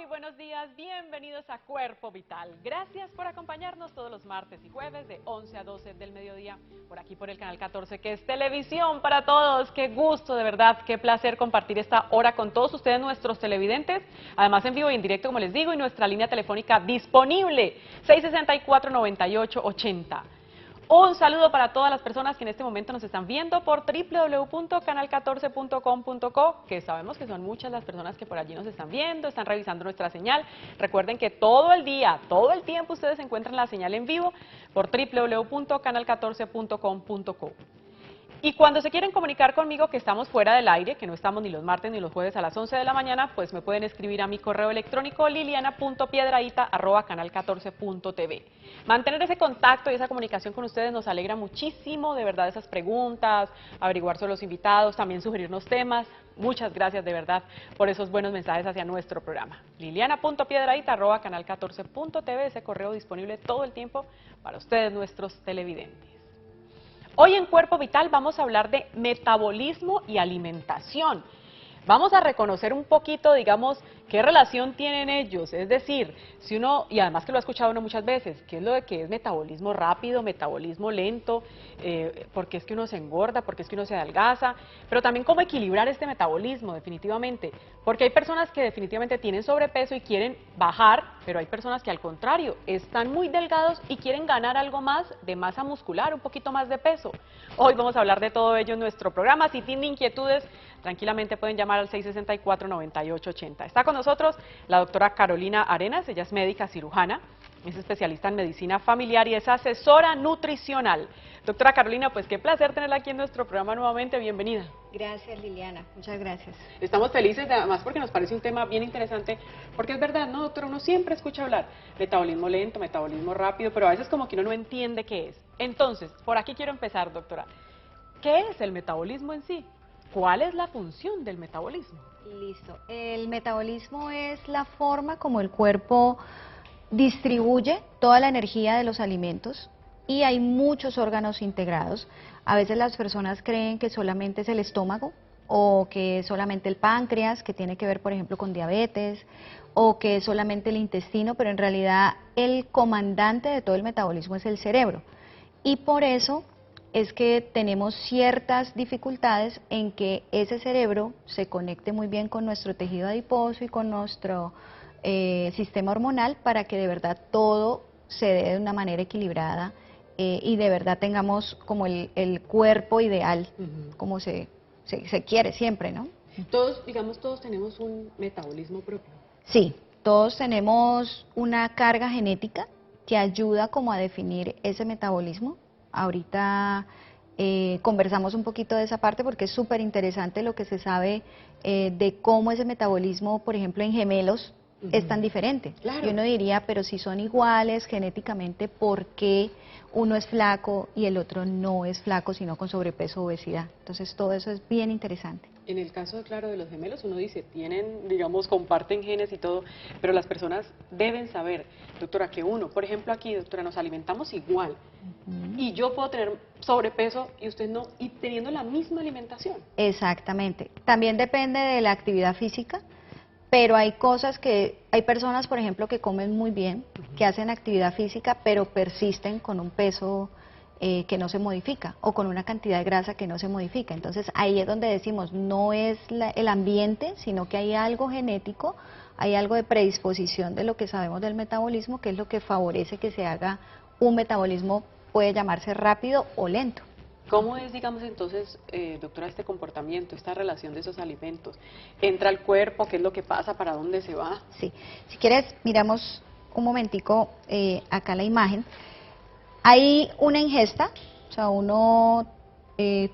Muy buenos días, bienvenidos a Cuerpo Vital. Gracias por acompañarnos todos los martes y jueves de 11 a 12 del mediodía, por aquí por el canal 14, que es televisión para todos. Qué gusto, de verdad, qué placer compartir esta hora con todos ustedes, nuestros televidentes, además en vivo y en directo, como les digo, y nuestra línea telefónica disponible, 664-9880. Un saludo para todas las personas que en este momento nos están viendo por www.canal14.com.co, que sabemos que son muchas las personas que por allí nos están viendo, están revisando nuestra señal. Recuerden que todo el día, todo el tiempo ustedes encuentran la señal en vivo por www.canal14.com.co. Y cuando se quieren comunicar conmigo que estamos fuera del aire, que no estamos ni los martes ni los jueves a las 11 de la mañana, pues me pueden escribir a mi correo electrónico liliana.piedrahita@canal14.tv. Mantener ese contacto y esa comunicación con ustedes nos alegra muchísimo, de verdad, esas preguntas, averiguar sobre los invitados, también sugerirnos temas. Muchas gracias de verdad por esos buenos mensajes hacia nuestro programa. liliana.piedrahita@canal14.tv, ese correo disponible todo el tiempo para ustedes, nuestros televidentes. Hoy en Cuerpo Vital vamos a hablar de metabolismo y alimentación. Vamos a reconocer un poquito, digamos, qué relación tienen ellos, es decir, si uno, y además que lo ha escuchado uno muchas veces, qué es lo de que es metabolismo rápido, metabolismo lento, por qué es que uno se engorda, por qué es que uno se adelgaza, pero también cómo equilibrar este metabolismo definitivamente, porque hay personas que definitivamente tienen sobrepeso y quieren bajar, pero hay personas que al contrario, están muy delgados y quieren ganar algo más de masa muscular, un poquito más de peso. Hoy vamos a hablar de todo ello en nuestro programa. Si tienen inquietudes, tranquilamente pueden llamar al 664-9880. Está con nosotros la doctora Carolina Arenas, ella es médica cirujana, es especialista en medicina familiar y es asesora nutricional. Doctora Carolina, pues qué placer tenerla aquí en nuestro programa nuevamente, bienvenida. Gracias, Liliana, muchas gracias. Estamos felices, además porque nos parece un tema bien interesante, porque es verdad, ¿no, doctora? Uno siempre escucha hablar metabolismo lento, metabolismo rápido, pero a veces como que uno no entiende qué es. Entonces, por aquí quiero empezar, doctora. ¿Qué es el metabolismo en sí? ¿Cuál es la función del metabolismo? Listo. El metabolismo es la forma como el cuerpo distribuye toda la energía de los alimentos y hay muchos órganos integrados. A veces las personas creen que solamente es el estómago o que es solamente el páncreas, que tiene que ver, por ejemplo, con diabetes, o que es solamente el intestino, pero en realidad el comandante de todo el metabolismo es el cerebro. Y por eso es que tenemos ciertas dificultades en que ese cerebro se conecte muy bien con nuestro tejido adiposo y con nuestro sistema hormonal para que de verdad todo se dé de una manera equilibrada y de verdad tengamos como el cuerpo ideal, como se quiere siempre, ¿no? Todos, digamos, todos tenemos un metabolismo propio. Sí, todos tenemos una carga genética que ayuda como a definir ese metabolismo. Ahorita conversamos un poquito de esa parte porque es súper interesante lo que se sabe de cómo ese metabolismo, por ejemplo, en gemelos es tan diferente. Claro. Y uno diría, pero si son iguales genéticamente, ¿por qué uno es flaco y el otro no es flaco, sino con sobrepeso o obesidad? Entonces todo eso es bien interesante. En el caso, claro, de los gemelos, uno dice, tienen, digamos, comparten genes y todo, pero las personas deben saber, doctora, que uno, por ejemplo aquí, doctora, nos alimentamos igual, y yo puedo tener sobrepeso y usted no, y teniendo la misma alimentación. Exactamente. También depende de la actividad física, pero hay cosas que, hay personas, por ejemplo, que comen muy bien, que hacen actividad física, pero persisten con un peso que no se modifica o con una cantidad de grasa que no se modifica. Entonces ahí es donde decimos, no es el ambiente, sino que hay algo genético, hay algo de predisposición de lo que sabemos del metabolismo, que es lo que favorece que se haga un metabolismo, puede llamarse rápido o lento. ¿Cómo es, digamos, entonces, doctora, este comportamiento, esta relación de esos alimentos? ¿Entra al cuerpo? ¿Qué es lo que pasa? ¿Para dónde se va? Sí, si quieres, miramos un momentico acá la imagen. Hay una ingesta, o sea, uno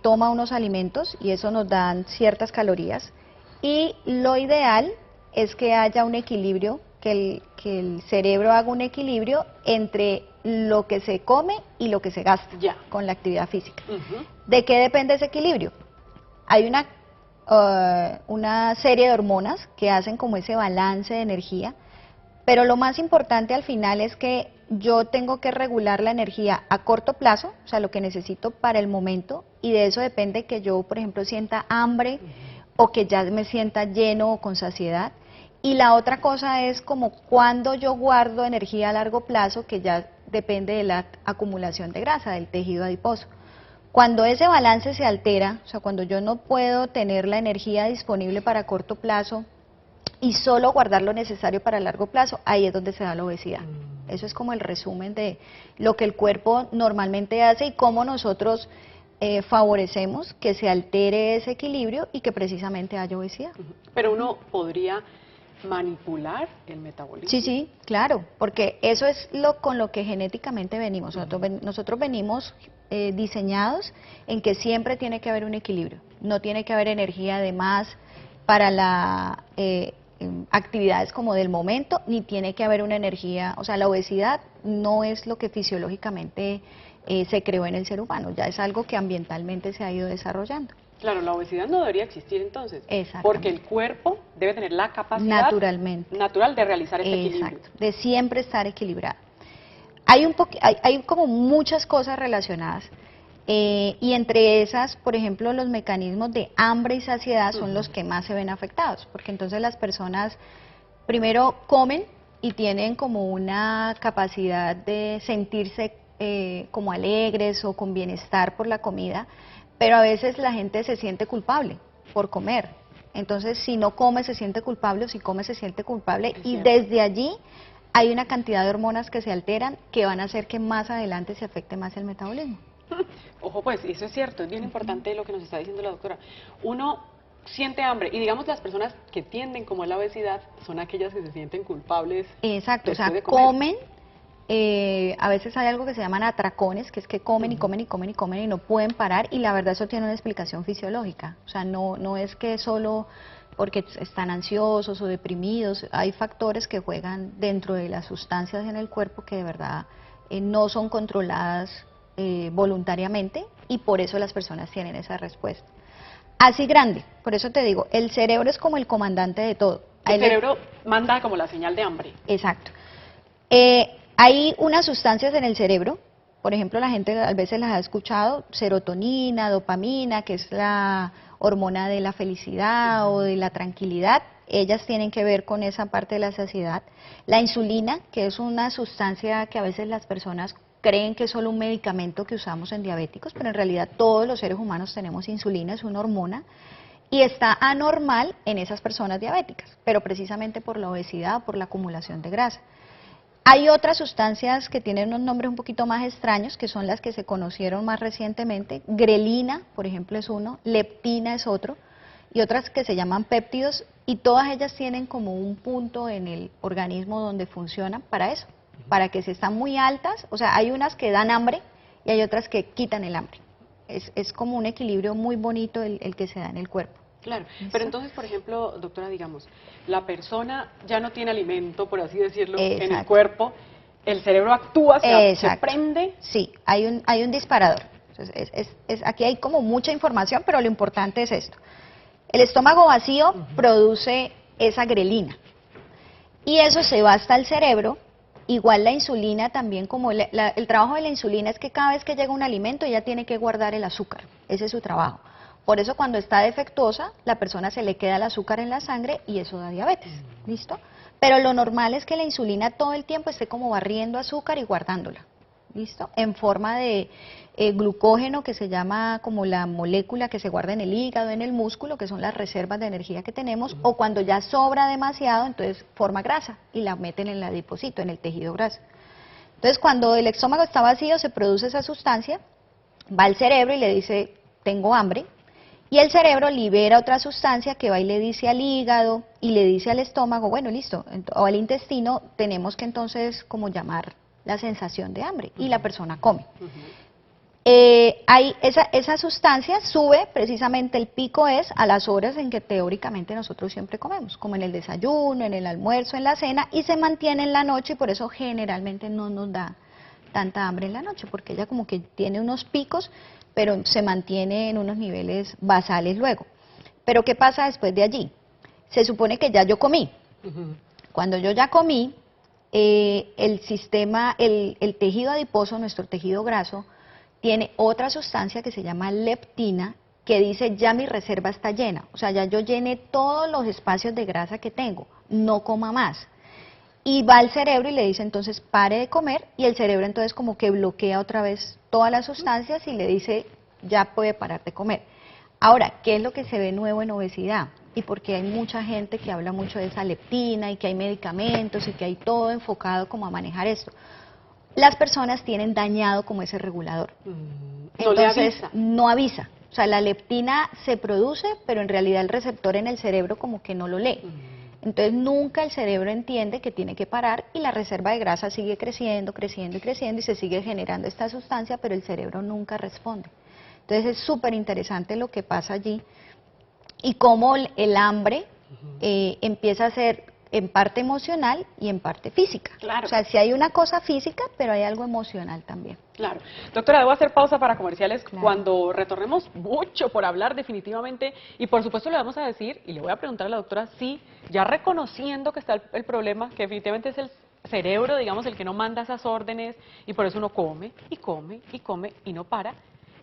toma unos alimentos y eso nos dan ciertas calorías y lo ideal es que haya un equilibrio, que el cerebro haga un equilibrio entre lo que se come y lo que se gasta con la actividad física. ¿De qué depende ese equilibrio? Hay una serie de hormonas que hacen como ese balance de energía, pero lo más importante al final es que yo tengo que regular la energía a corto plazo, o sea, lo que necesito para el momento, y de eso depende que yo, por ejemplo, sienta hambre o que ya me sienta lleno o con saciedad, Y la otra cosa es como cuando yo guardo energía a largo plazo, que ya depende de la acumulación de grasa, del tejido adiposo. Cuando ese balance se altera, o sea, cuando yo no puedo tener la energía disponible para corto plazo y solo guardar lo necesario para largo plazo, ahí es donde se da la obesidad. Eso es como el resumen de lo que el cuerpo normalmente hace y cómo nosotros favorecemos que se altere ese equilibrio y que precisamente haya obesidad. Pero uno podría manipular el metabolismo. Sí, sí, claro, porque eso es con lo que genéticamente venimos. Nosotros venimos diseñados en que siempre tiene que haber un equilibrio. No tiene que haber energía de más para las actividades como del momento, ni tiene que haber una energía, o sea, la obesidad no es lo que fisiológicamente se creó en el ser humano, ya es algo que ambientalmente se ha ido desarrollando. Claro, la obesidad no debería existir entonces, Exactamente. porque el cuerpo debe tener la capacidad natural de realizar ese equilibrio. Exacto, de siempre estar equilibrado. Hay como muchas cosas relacionadas y entre esas, por ejemplo, los mecanismos de hambre y saciedad son los que más se ven afectados, porque entonces las personas primero comen y tienen como una capacidad de sentirse como alegres o con bienestar por la comida, pero a veces la gente se siente culpable por comer. Entonces, si no come se siente culpable, o si come se siente culpable, y desde allí hay una cantidad de hormonas que se alteran que van a hacer que más adelante se afecte más el metabolismo. Ojo, pues, eso es cierto, es bien importante lo que nos está diciendo la doctora. Uno siente hambre, y digamos las personas que tienden como a la obesidad son aquellas que se sienten culpables. Exacto, o sea, comen. A veces hay algo que se llaman atracones, que es que comen y comen y comen y comen y no pueden parar, y la verdad eso tiene una explicación fisiológica. O sea, no es que solo porque están ansiosos o deprimidos, hay factores que juegan dentro de las sustancias en el cuerpo que de verdad no son controladas voluntariamente, y por eso las personas tienen esa respuesta. Así grande, por eso te digo, el cerebro es como el comandante de todo. El cerebro manda como la señal de hambre. Exacto. Hay unas sustancias en el cerebro, por ejemplo, la gente a veces las ha escuchado, serotonina, dopamina, que es la hormona de la felicidad o de la tranquilidad, ellas tienen que ver con esa parte de la saciedad. La insulina, que es una sustancia que a veces las personas creen que es solo un medicamento que usamos en diabéticos, pero en realidad todos los seres humanos tenemos insulina, es una hormona, y está anormal en esas personas diabéticas, pero precisamente por la obesidad o por la acumulación de grasa. Hay otras sustancias que tienen unos nombres un poquito más extraños, que son las que se conocieron más recientemente. Grelina, por ejemplo, es uno, leptina es otro, y otras que se llaman péptidos, y todas ellas tienen como un punto en el organismo donde funcionan para eso, para que si están muy altas, o sea, hay unas que dan hambre y hay otras que quitan el hambre. Es como un equilibrio muy bonito el que se da en el cuerpo. Claro, pero entonces, por ejemplo, doctora, digamos, la persona ya no tiene alimento, por así decirlo, en el cuerpo, el cerebro actúa, se prende. Sí, hay un disparador. Entonces, aquí hay como mucha información, pero lo importante es esto. El estómago vacío produce esa grelina y eso se va hasta el cerebro. Igual la insulina también, como el trabajo de la insulina es que cada vez que llega un alimento ella tiene que guardar el azúcar, ese es su trabajo. Por eso cuando está defectuosa, la persona se le queda el azúcar en la sangre y eso da diabetes, ¿listo? Pero lo normal es que la insulina todo el tiempo esté como barriendo azúcar y guardándola, ¿listo? En forma de glucógeno, que se llama como la molécula que se guarda en el hígado, en el músculo, que son las reservas de energía que tenemos, o cuando ya sobra demasiado, entonces forma grasa y la meten en el adipocito, en el tejido graso. Entonces cuando el estómago está vacío se produce esa sustancia, va al cerebro y le dice, tengo hambre, y el cerebro libera otra sustancia que va y le dice al hígado y le dice al estómago, bueno, listo, o al intestino, tenemos que entonces como llamar la sensación de hambre, y la persona come. Esa sustancia sube, precisamente el pico es a las horas en que teóricamente nosotros siempre comemos, como en el desayuno, en el almuerzo, en la cena, y se mantiene en la noche, y por eso generalmente no nos da tanta hambre en la noche, porque ella como que tiene unos picos, pero se mantiene en unos niveles basales luego. Pero ¿qué pasa después de allí? Se supone que ya yo comí. Cuando yo ya comí, el sistema, el tejido adiposo, nuestro tejido graso, tiene otra sustancia que se llama leptina, que dice ya mi reserva está llena, o sea, ya yo llené todos los espacios de grasa que tengo, no coma más. Y va al cerebro y le dice entonces pare de comer, y el cerebro entonces como que bloquea otra vez todas las sustancias y le dice ya puede parar de comer. Ahora, ¿qué es lo que se ve nuevo en obesidad? Y porque hay mucha gente que habla mucho de esa leptina y que hay medicamentos y que hay todo enfocado como a manejar esto. Las personas tienen dañado como ese regulador. Entonces no avisa. O sea, la leptina se produce, pero en realidad el receptor en el cerebro como que no lo lee. Entonces nunca el cerebro entiende que tiene que parar y la reserva de grasa sigue creciendo, creciendo y creciendo y se sigue generando esta sustancia, pero el cerebro nunca responde. Entonces es súper interesante lo que pasa allí y cómo el hambre empieza a ser en parte emocional y en parte física. Claro. O sea, sí hay una cosa física, pero hay algo emocional también. Claro. Doctora, debo hacer pausa para comerciales. Claro. Cuando retornemos, mucho por hablar definitivamente, y por supuesto le vamos a decir, y le voy a preguntar a la doctora si, ya reconociendo que está el problema, que definitivamente es el cerebro, digamos, el que no manda esas órdenes, y por eso uno come, y come, y come, y no para,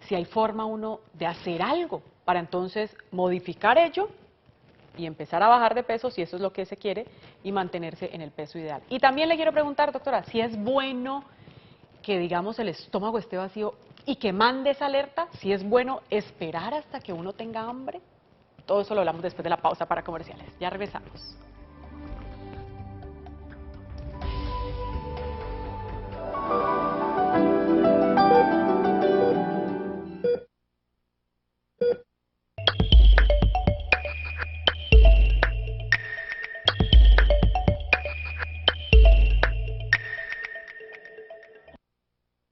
si hay forma uno de hacer algo para entonces modificar ello y empezar a bajar de peso, si eso es lo que se quiere, y mantenerse en el peso ideal. Y también le quiero preguntar, doctora, si es bueno que, digamos, el estómago esté vacío y que mande esa alerta, si es bueno esperar hasta que uno tenga hambre. Todo eso lo hablamos después de la pausa para comerciales. Ya regresamos.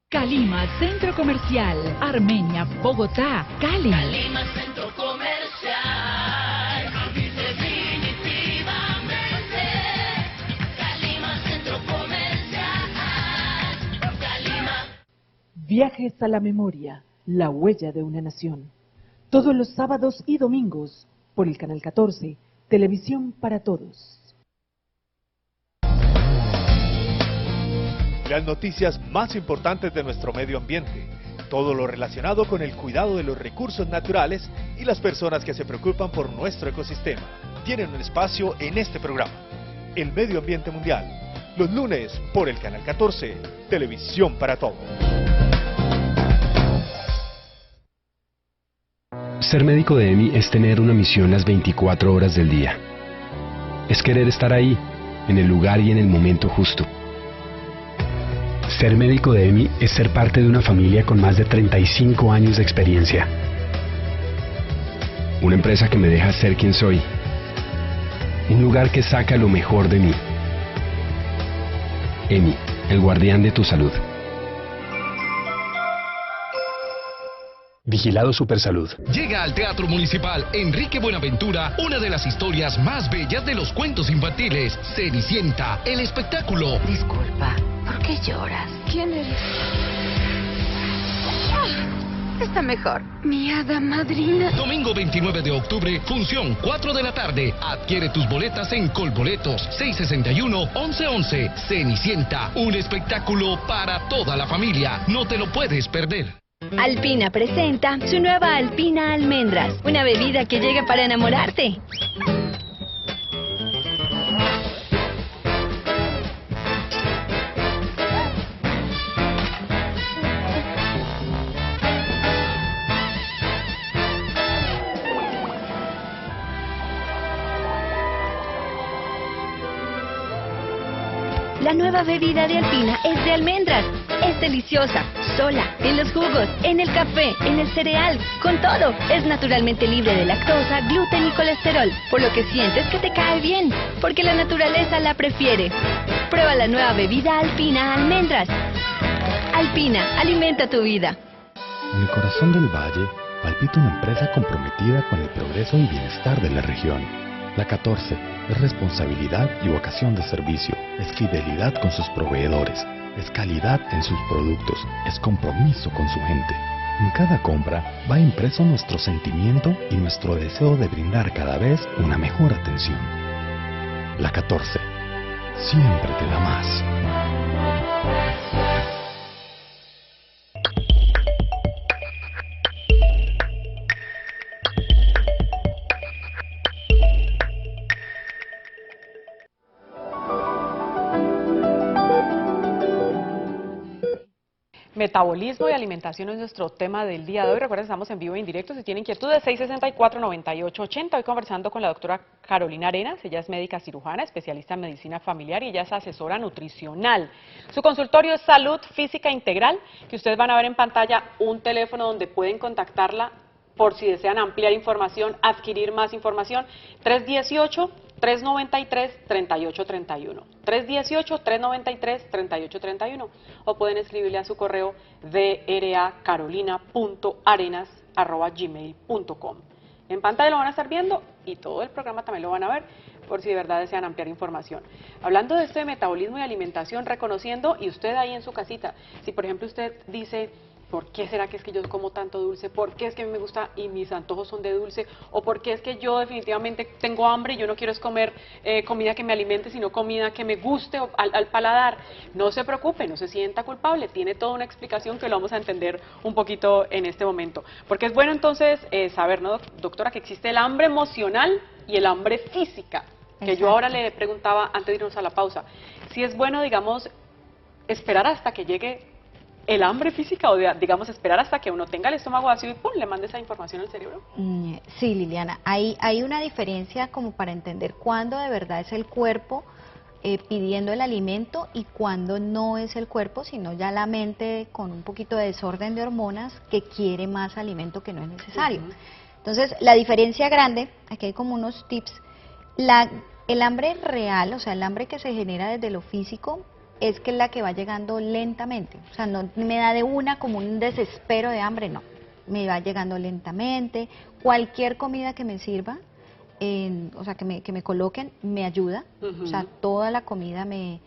Calima, Centro Comercial, Armenia, Bogotá, Cali. Calima, Centro Comercial, definitivamente. Calima, Centro Comercial, Calima. Viajes a la memoria, la huella de una nación. Todos los sábados y domingos, por el Canal 14, Televisión para Todos. Las noticias más importantes de nuestro medio ambiente, todo lo relacionado con el cuidado de los recursos naturales y las personas que se preocupan por nuestro ecosistema, tienen un espacio en este programa, El Medio Ambiente Mundial, los lunes por el Canal 14, Televisión para Todos. Ser médico de EMI es tener una misión las 24 horas del día. Es querer estar ahí, en el lugar y en el momento justo. Ser médico de EMI es ser parte de una familia con más de 35 años de experiencia. Una empresa que me deja ser quien soy. Un lugar que saca lo mejor de mí. EMI, el guardián de tu salud. Vigilado Supersalud. Llega al Teatro Municipal Enrique Buenaventura una de las historias más bellas de los cuentos infantiles, Cenicienta, el espectáculo. Disculpa, ¿por qué lloras? ¿Quién eres? Está mejor. Mi hada madrina. Domingo 29 de octubre, función 4 de la tarde. Adquiere tus boletas en Colboletos 661-1111. Cenicienta, un espectáculo para toda la familia. No te lo puedes perder. Alpina presenta su nueva Alpina Almendras, una bebida que llega para enamorarte. La nueva bebida de Alpina es de almendras. Es deliciosa, sola, en los jugos, en el café, en el cereal, con todo. Es naturalmente libre de lactosa, gluten y colesterol, por lo que sientes que te cae bien, porque la naturaleza la prefiere. Prueba la nueva bebida Alpina Almendras. Alpina, alimenta tu vida. En el corazón del valle palpita una empresa comprometida con el progreso y bienestar de la región. La 14 es responsabilidad y vocación de servicio, es fidelidad con sus proveedores, es calidad en sus productos, es compromiso con su gente. En cada compra va impreso nuestro sentimiento y nuestro deseo de brindar cada vez una mejor atención. La 14 siempre te da más. Metabolismo y alimentación es nuestro tema del día de hoy. Recuerden, estamos en vivo e indirecto. Si tienen inquietudes, 664-9880. Hoy conversando con la doctora Carolina Arenas. Ella es médica cirujana, especialista en medicina familiar y ella es asesora nutricional. Su consultorio es Salud Física Integral, que ustedes van a ver en pantalla un teléfono donde pueden contactarla por si desean ampliar información, adquirir más información. 318-393-3831. 318-393-3831. O pueden escribirle a su correo dracarolina.arenas@gmail.com. En pantalla lo van a estar viendo y todo el programa también lo van a ver por si de verdad desean ampliar información. Hablando de esto de metabolismo y alimentación, reconociendo, y usted ahí en su casita, si por ejemplo usted dice, ¿por qué será que es que yo como tanto dulce? ¿Por qué es que a mí me gusta y mis antojos son de dulce? ¿O por qué es que yo definitivamente tengo hambre y yo no quiero es comer comida que me alimente, sino comida que me guste al paladar? No se preocupe, no se sienta culpable, tiene toda una explicación que lo vamos a entender un poquito en este momento. Porque es bueno entonces saber, ¿no, doctora, que existe el hambre emocional y el hambre física? Que Exacto. yo ahora le preguntaba antes de irnos a la pausa, si es bueno, digamos, esperar hasta que llegue el hambre física o digamos esperar hasta que uno tenga el estómago vacío y ¡pum!, le mande esa información al cerebro. Sí, Liliana, hay una diferencia como para entender cuándo de verdad es el cuerpo pidiendo el alimento y cuándo no es el cuerpo, sino ya la mente con un poquito de desorden de hormonas que quiere más alimento que no es necesario. Entonces, la diferencia grande, aquí hay como unos tips, el hambre real, o sea, el hambre que se genera desde lo físico, es que es la que va llegando lentamente, o sea, no me da de una como un desespero de hambre, no, me va llegando lentamente, cualquier comida que me sirva, o sea, que me coloquen, me ayuda, o sea, toda la comida me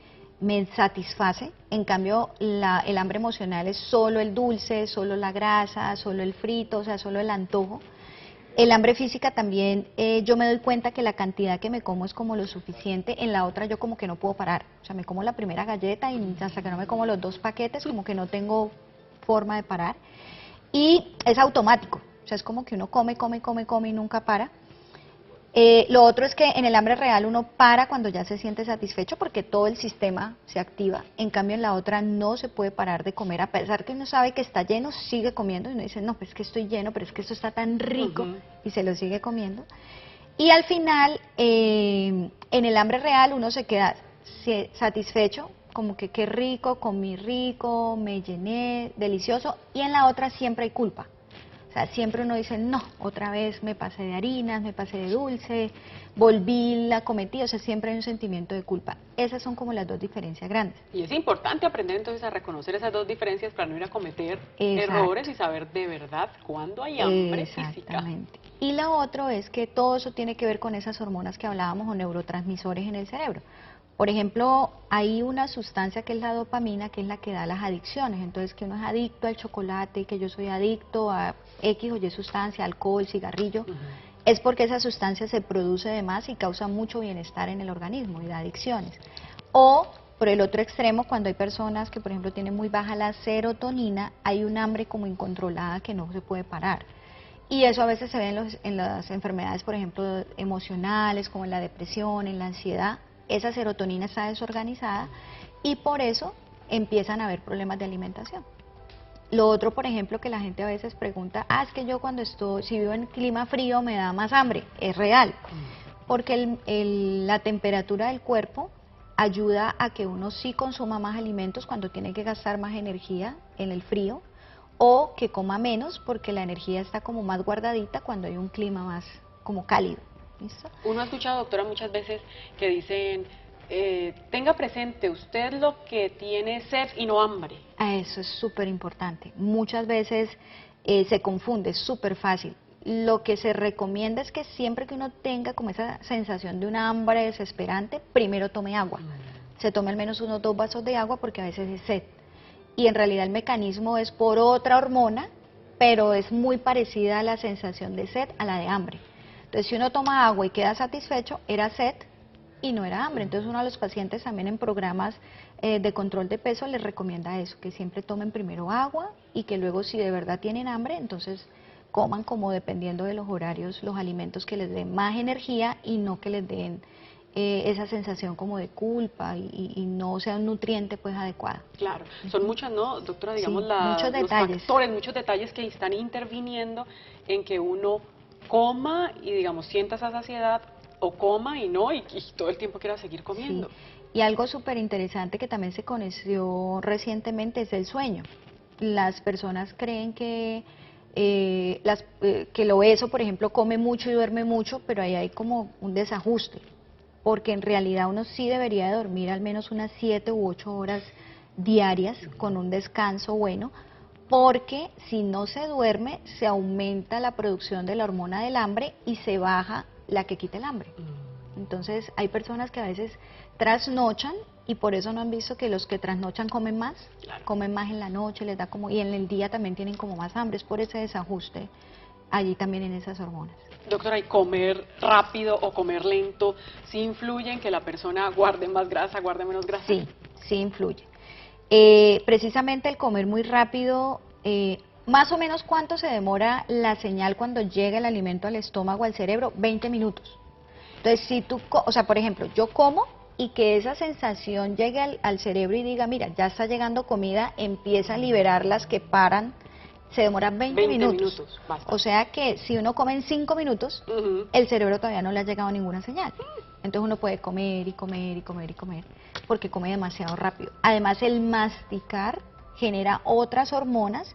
satisface, en cambio el hambre emocional es solo el dulce, solo la grasa, solo el frito, o sea, solo el antojo. El hambre física también, yo me doy cuenta que la cantidad que me como es como lo suficiente, en la otra yo como que no puedo parar, o sea, me como la primera galleta y hasta que no me como los 2 paquetes como que no tengo forma de parar. Y es automático, o sea, es como que uno come y nunca para. Lo otro es que en el hambre real uno para cuando ya se siente satisfecho porque todo el sistema se activa, en cambio en la otra no se puede parar de comer, a pesar que uno sabe que está lleno, sigue comiendo y uno dice, no, pues es que estoy lleno, pero es que esto está tan rico y se lo sigue comiendo. Y al final, en el hambre real uno se queda satisfecho, como que qué rico, comí rico, me llené, delicioso, y en la otra siempre hay culpa. O sea, siempre uno dice, no, otra vez me pasé de harinas, me pasé de dulce, volví, la cometí, o sea, siempre hay un sentimiento de culpa. Esas son como las dos diferencias grandes. Y es importante aprender entonces a reconocer esas dos diferencias para no ir a cometer errores y saber de verdad cuándo hay hambre física. Exactamente. Y lo otro es que todo eso tiene que ver con esas hormonas que hablábamos o neurotransmisores en el cerebro. Por ejemplo, hay una sustancia que es la dopamina, que es la que da las adicciones. Entonces, que uno es adicto al chocolate, que yo soy adicto a X o Y sustancia, alcohol, cigarrillo, es porque esa sustancia se produce de más y causa mucho bienestar en el organismo y da adicciones. O, por el otro extremo, cuando hay personas que, por ejemplo, tienen muy baja la serotonina, hay un hambre como incontrolada que no se puede parar. Y eso a veces se ve en las enfermedades, por ejemplo, emocionales, como en la depresión, en la ansiedad. Esa serotonina está desorganizada y por eso empiezan a haber problemas de alimentación. Lo otro, por ejemplo, que la gente a veces pregunta, es que yo si vivo en clima frío me da más hambre. Es real, porque la temperatura del cuerpo ayuda a que uno sí consuma más alimentos cuando tiene que gastar más energía en el frío, o que coma menos porque la energía está como más guardadita cuando hay un clima más como cálido. ¿Listo? Uno ha escuchado, doctora, muchas veces que dicen, tenga presente, usted lo que tiene es sed y no hambre. Eso es súper importante. Muchas veces se confunde, es súper fácil. Lo que se recomienda es que siempre que uno tenga como esa sensación de una hambre desesperante, primero tome agua. Se tome al menos unos 2 vasos de agua porque a veces es sed. Y en realidad el mecanismo es por otra hormona, pero es muy parecida a la sensación de sed a la de hambre. Entonces, si uno toma agua y queda satisfecho, era sed y no era hambre. Entonces, uno a los pacientes también en programas de control de peso les recomienda eso, que siempre tomen primero agua y que luego, si de verdad tienen hambre, entonces coman como dependiendo de los horarios, los alimentos que les den más energía y no que les den esa sensación como de culpa y no sea un nutriente pues adecuado. Claro, son muchas, ¿no, doctora? Digamos, Sí, muchos factores, muchos detalles que están interviniendo en que uno coma y, digamos, sienta esa saciedad, o coma y no, y todo el tiempo quiera seguir comiendo. Sí. Y algo súper interesante que también se conoció recientemente es el sueño. Las personas creen que que el obeso, por ejemplo, come mucho y duerme mucho, pero ahí hay como un desajuste, porque en realidad uno sí debería de dormir al menos unas 7 u 8 horas diarias con un descanso bueno, porque si no se duerme se aumenta la producción de la hormona del hambre y se baja la que quita el hambre. Entonces hay personas que a veces trasnochan y por eso no han visto que los que trasnochan comen más, comen más en la noche, les da como, y en el día también tienen como más hambre, es por ese desajuste allí también en esas hormonas. Doctora, ¿y comer rápido o comer lento sí influye en que la persona guarde más grasa, guarde menos grasa? Sí, sí influye. Precisamente el comer muy rápido, más o menos ¿cuánto se demora la señal cuando llega el alimento al estómago, al cerebro? 20 minutos. Entonces, si tú, o sea, por ejemplo, yo como y que esa sensación llegue al cerebro y diga, mira, ya está llegando comida, empieza a liberar las que paran, se demora 20 minutos. O sea que si uno come en 5 minutos, el cerebro todavía no le ha llegado ninguna señal. Entonces uno puede comer y comer y comer y comer, porque come demasiado rápido. Además, el masticar genera otras hormonas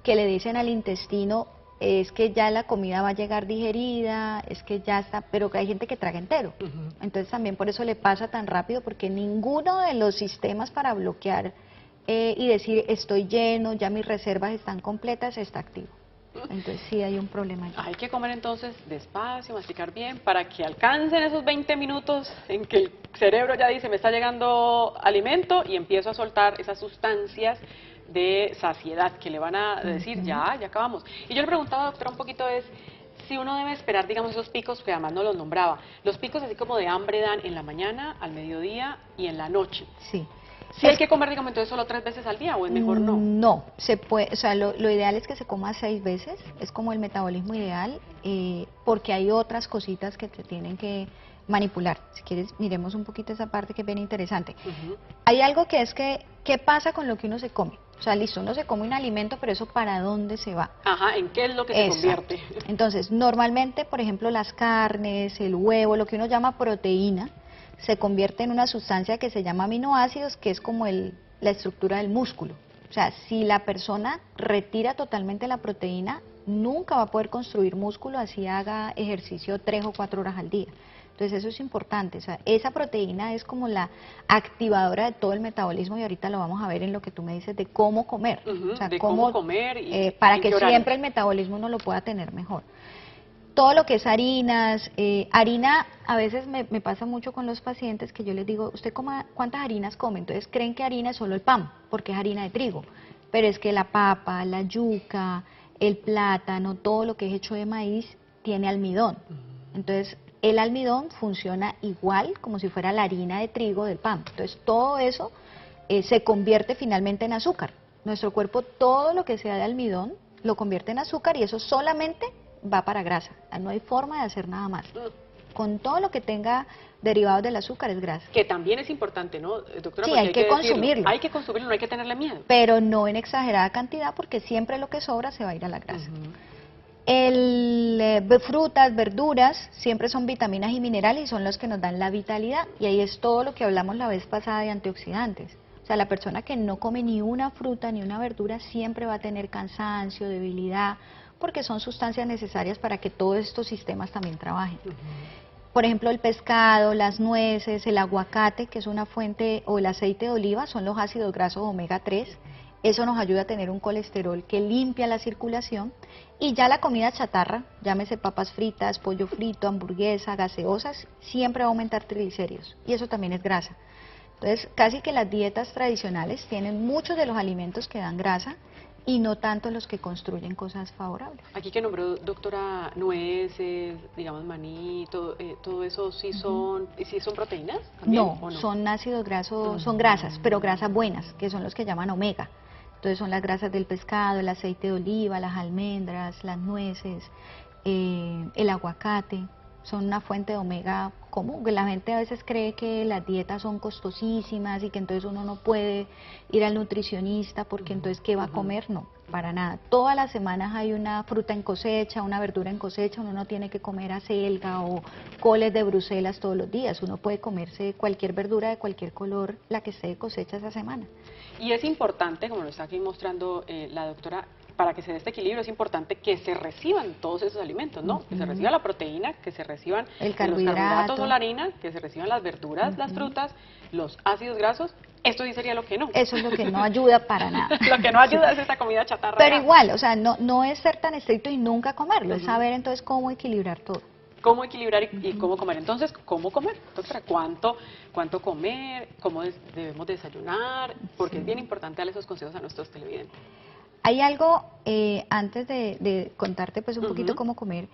que le dicen al intestino, es que ya la comida va a llegar digerida, es que ya está, pero hay gente que traga entero. Entonces también por eso le pasa tan rápido, porque ninguno de los sistemas para bloquear y decir estoy lleno, ya mis reservas están completas, está activo. Entonces sí hay un problema allí. Hay que comer entonces despacio, masticar bien, para que alcancen esos 20 minutos en que el cerebro ya dice me está llegando alimento y empiezo a soltar esas sustancias de saciedad que le van a decir ya acabamos. Y yo le preguntaba, doctora, un poquito es si uno debe esperar, digamos, esos picos, que además no los nombraba, los picos así como de hambre dan en la mañana, al mediodía y en la noche. Sí. ¿Sí hay que comer, digamos, entonces solo 3 veces al día o es mejor no? No, se puede, o sea, lo ideal es que se coma 6 veces, es como el metabolismo ideal, porque hay otras cositas que te tienen que manipular. Si quieres, miremos un poquito esa parte que es bien interesante. Hay algo que es que, ¿qué pasa con lo que uno se come? O sea, listo, uno se come un alimento, pero eso ¿para dónde se va? Ajá, ¿en qué es lo que se convierte? Entonces, normalmente, por ejemplo, las carnes, el huevo, lo que uno llama proteína, se convierte en una sustancia que se llama aminoácidos, que es como la estructura del músculo. O sea, si la persona retira totalmente la proteína, nunca va a poder construir músculo así haga ejercicio 3 o 4 horas al día. Entonces eso es importante, o sea, esa proteína es como la activadora de todo el metabolismo y ahorita lo vamos a ver en lo que tú me dices de cómo comer, o sea, de cómo comer y para que siempre el metabolismo uno lo pueda tener mejor. Todo lo que es harinas, harina, a veces me pasa mucho con los pacientes que yo les digo, ¿usted cuántas harinas come? Entonces creen que harina es solo el pan, porque es harina de trigo, pero es que la papa, la yuca, el plátano, todo lo que es hecho de maíz tiene almidón. Entonces el almidón funciona igual como si fuera la harina de trigo del pan. Entonces todo eso se convierte finalmente en azúcar. Nuestro cuerpo todo lo que sea de almidón lo convierte en azúcar y eso solamente va para grasa. No hay forma de hacer nada más. Con todo lo que tenga derivados del azúcar es grasa. Que también es importante, ¿no, doctora? Sí, hay que consumirlo. Hay que consumirlo, no hay que tenerle miedo. Pero no en exagerada cantidad porque siempre lo que sobra se va a ir a la grasa. Frutas, verduras, siempre son vitaminas y minerales y son los que nos dan la vitalidad. Y ahí es todo lo que hablamos la vez pasada de antioxidantes. O sea, la persona que no come ni una fruta ni una verdura siempre va a tener cansancio, debilidad, porque son sustancias necesarias para que todos estos sistemas también trabajen. Por ejemplo, el pescado, las nueces, el aguacate, que es una fuente, o el aceite de oliva, son los ácidos grasos omega 3. Eso nos ayuda a tener un colesterol que limpia la circulación. Y ya la comida chatarra, llámese papas fritas, pollo frito, hamburguesa, gaseosas, siempre va a aumentar triglicéridos. Y eso también es grasa. Entonces, casi que las dietas tradicionales tienen muchos de los alimentos que dan grasa y no tanto los que construyen cosas favorables. Aquí que nombró, doctora, nueces, digamos maní, todo eso sí son proteínas también, No, son ácidos grasos, son grasas, pero grasas buenas, que son los que llaman omega. Entonces son las grasas del pescado, el aceite de oliva, las almendras, las nueces, el aguacate. son una fuente de omega común. La gente a veces cree que las dietas son costosísimas y que entonces uno no puede ir al nutricionista porque entonces ¿qué va a comer? No, para nada. Todas las semanas hay una fruta en cosecha, una verdura en cosecha, uno no tiene que comer acelga o coles de Bruselas todos los días, uno puede comerse cualquier verdura de cualquier color, la que esté de cosecha esa semana. Y es importante, como lo está aquí mostrando la doctora, para que se dé este equilibrio es importante que se reciban todos esos alimentos, ¿no? Que se reciba la proteína, que se reciban los carbohidratos o la harina, que se reciban las verduras, las frutas, los ácidos grasos. Esto sí sería lo que no. Eso es lo que no ayuda para nada. Lo que no ayuda es esta comida chatarra. Pero igual, o sea, no es ser tan estricto y nunca comerlo, es saber entonces cómo equilibrar todo. Cómo equilibrar y cómo comer. Entonces, ¿cómo comer? Doctora, ¿cuánto comer? ¿Cómo debemos desayunar? Porque es bien importante darle esos consejos a nuestros televidentes. Hay algo, antes de contarte pues un poquito cómo comer,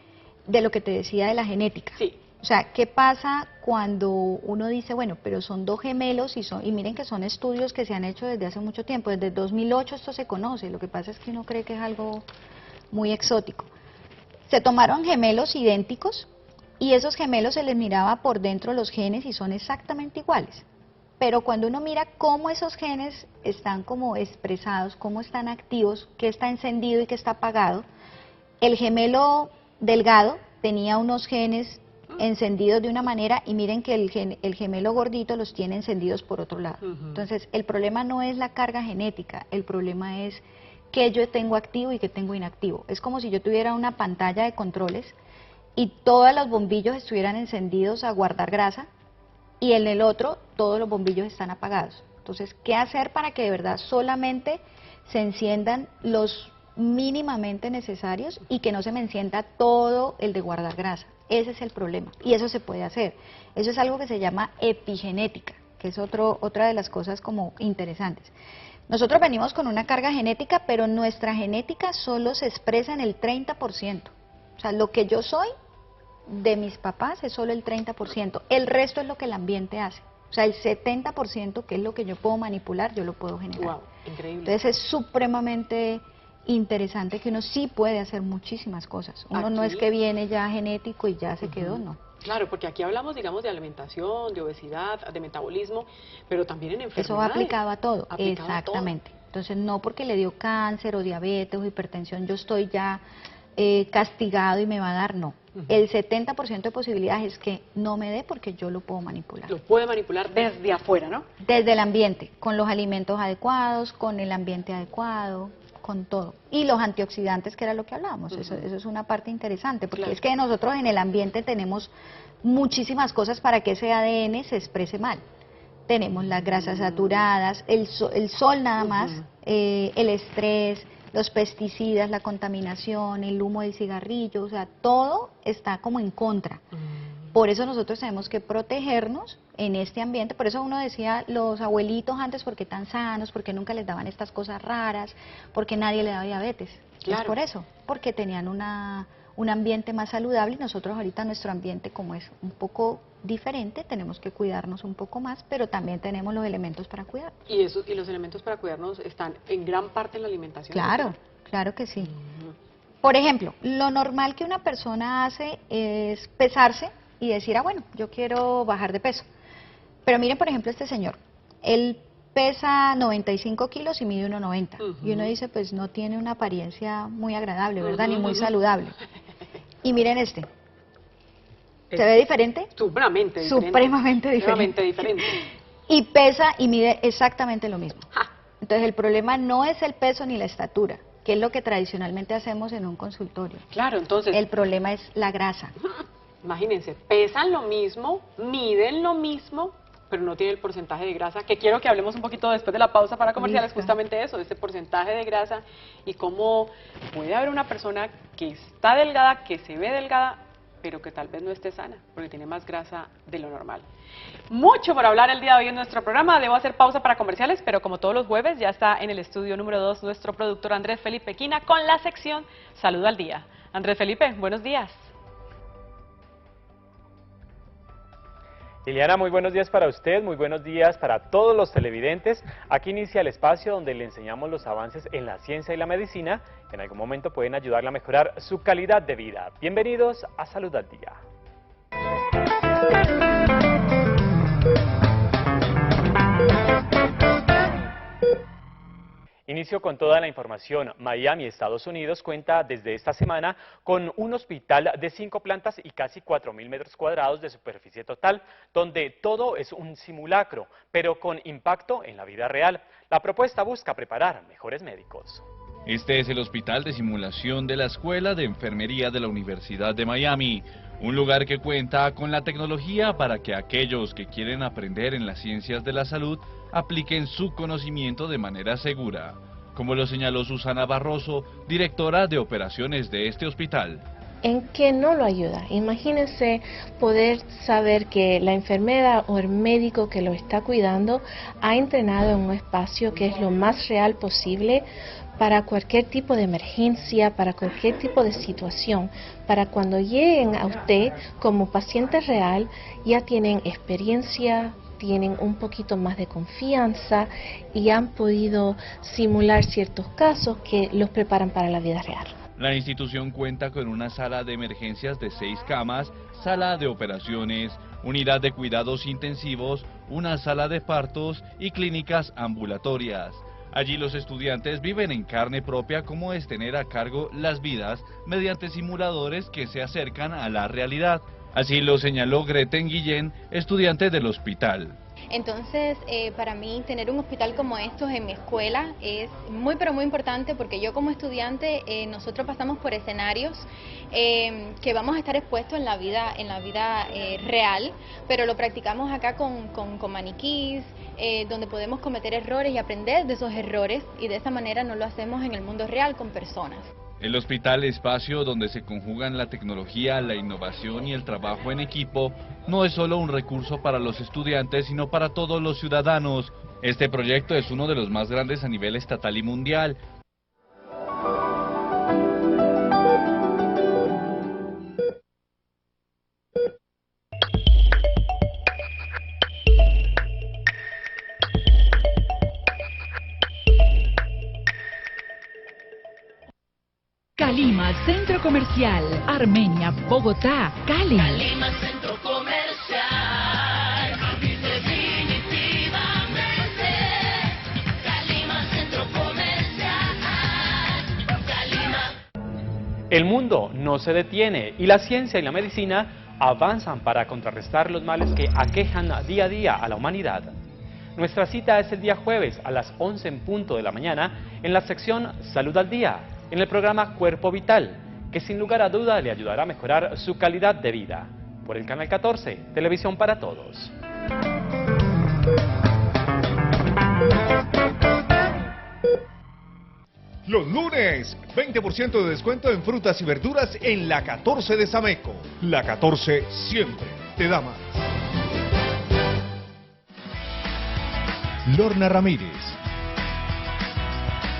de lo que te decía de la genética. Sí. O sea, ¿qué pasa cuando uno dice, bueno, pero son dos gemelos y miren que son estudios que se han hecho desde hace mucho tiempo, desde 2008 esto se conoce, lo que pasa es que uno cree que es algo muy exótico. Se tomaron gemelos idénticos y esos gemelos se les miraba por dentro los genes y son exactamente iguales. Pero cuando uno mira cómo esos genes están como expresados, cómo están activos, qué está encendido y qué está apagado, el gemelo delgado tenía unos genes encendidos de una manera y miren que el gemelo gordito los tiene encendidos por otro lado. Entonces, el problema no es la carga genética, el problema es qué yo tengo activo y qué tengo inactivo. Es como si yo tuviera una pantalla de controles y todos los bombillos estuvieran encendidos a guardar grasa, y en el otro todos los bombillos están apagados. Entonces, ¿qué hacer para que de verdad solamente se enciendan los mínimamente necesarios y que no se me encienda todo el de guardar grasa? Ese es el problema y eso se puede hacer. Eso es algo que se llama epigenética, que es otra de las cosas como interesantes. Nosotros venimos con una carga genética, pero nuestra genética solo se expresa en el 30%. O sea, lo que yo soy de mis papás es solo el 30%, el resto es lo que el ambiente hace, o sea, el 70% que es lo que yo puedo manipular, yo lo puedo generar. Wow, increíble. Entonces es supremamente interesante que uno sí puede hacer muchísimas cosas, uno Aquí, no es que viene ya genético y ya se quedó, no. Claro, porque aquí hablamos, digamos, de alimentación, de obesidad, de metabolismo, pero también en enfermedades. Eso va aplicado a todo, aplicado exactamente. A todo. Entonces no porque le dio cáncer o diabetes o hipertensión yo estoy ya castigado y me va a dar, no. El 70% de posibilidades es que no me dé porque yo lo puedo manipular. Lo puede manipular desde afuera, ¿no? Desde el ambiente, con los alimentos adecuados, con el ambiente adecuado, con todo. Y los antioxidantes, que era lo que hablábamos, eso es una parte interesante, porque es que nosotros en el ambiente tenemos muchísimas cosas para que ese ADN se exprese mal. Tenemos las grasas saturadas, el sol nada más, el estrés, los pesticidas, la contaminación, el humo del cigarrillo, o sea, todo está como en contra. Por eso nosotros tenemos que protegernos en este ambiente, por eso uno decía, los abuelitos antes, ¿por qué tan sanos? ¿Por qué nunca les daban estas cosas raras? ¿Por qué nadie le daba diabetes? Claro. Es por eso, porque tenían un ambiente más saludable y nosotros ahorita nuestro ambiente como es un poco diferente, tenemos que cuidarnos un poco más, pero también tenemos los elementos para cuidar. Y los elementos para cuidarnos están en gran parte en la alimentación. Claro, claro que sí. Por ejemplo, lo normal que una persona hace es pesarse y decir, ah, bueno, yo quiero bajar de peso. Pero miren, por ejemplo, este señor, él pesa 95 kilos y mide 1,90. Y uno dice, pues no tiene una apariencia muy agradable, ¿verdad? Ni muy saludable. Y miren este. ¿Se ve diferente? Supremamente diferente. Supremamente diferente. Supremamente diferente. Y pesa y mide exactamente lo mismo. Entonces el problema no es el peso ni la estatura, que es lo que tradicionalmente hacemos en un consultorio. Claro, entonces. El problema es la grasa. Imagínense, pesan lo mismo, miden lo mismo, pero no tiene el porcentaje de grasa, que quiero que hablemos un poquito después de la pausa para comerciales, justamente eso, de ese porcentaje de grasa y cómo puede haber una persona que está delgada, que se ve delgada, pero que tal vez no esté sana, porque tiene más grasa de lo normal. Mucho por hablar el día de hoy en nuestro programa, debo hacer pausa para comerciales, pero como todos los jueves ya está en el estudio número 2 nuestro productor Andrés Felipe Quina con la sección Salud al Día. Andrés Felipe, buenos días. Liliana, muy buenos días para usted, muy buenos días para todos los televidentes. Aquí inicia el espacio donde le enseñamos los avances en la ciencia y la medicina que en algún momento pueden ayudarle a mejorar su calidad de vida. Bienvenidos a Salud al Día. inicio con toda la información. Miami, Estados Unidos, cuenta desde esta semana con un hospital de 5 plantas y casi 4.000 metros cuadrados de superficie total, donde todo es un simulacro, pero con impacto en la vida real. La propuesta busca preparar mejores médicos. Este es el hospital de simulación de la Escuela de Enfermería de la Universidad de Miami, un lugar que cuenta con la tecnología para que aquellos que quieren aprender en las ciencias de la salud apliquen su conocimiento de manera segura, como lo señaló Susana Barroso, directora de operaciones de este hospital. ¿En qué no lo ayuda? Imagínense poder saber que la enfermera o el médico que lo está cuidando ha entrenado en un espacio que es lo más real posible para cualquier tipo de emergencia, para cualquier tipo de situación, para cuando lleguen a usted como paciente real, ya tienen experiencia, tienen un poquito más de confianza y han podido simular ciertos casos que los preparan para la vida real. La institución cuenta con una sala de emergencias de 6 camas, sala de operaciones, unidad de cuidados intensivos, una sala de partos y clínicas ambulatorias. Allí los estudiantes viven en carne propia cómo es tener a cargo las vidas mediante simuladores que se acercan a la realidad. Así lo señaló Greten Guillén, estudiante del hospital. Entonces, para mí tener un hospital como estos en mi escuela es muy pero muy importante porque yo como estudiante, nosotros pasamos por escenarios que vamos a estar expuestos en la vida real, pero lo practicamos acá con maniquís, donde podemos cometer errores y aprender de esos errores y de esa manera no lo hacemos en el mundo real con personas. El hospital, espacio donde se conjugan la tecnología, la innovación y el trabajo en equipo, no es solo un recurso para los estudiantes, sino para todos los ciudadanos. Este proyecto es uno de los más grandes a nivel estatal y mundial. Calima, Centro Comercial, Armenia, Bogotá, Cali. Calima, Centro Comercial. Definitivamente. Calima, Centro Comercial. Calima. El mundo no se detiene y la ciencia y la medicina avanzan para contrarrestar los males que aquejan día a día a la humanidad. Nuestra cita es el día jueves a las 11 en punto de la mañana en la sección Salud al Día, en el programa Cuerpo Vital, que sin lugar a duda le ayudará a mejorar su calidad de vida. Por el Canal 14, Televisión para Todos. Los lunes, 20% de descuento en frutas y verduras en la 14 de Sameco. La 14 siempre te da más. Lorna Ramírez,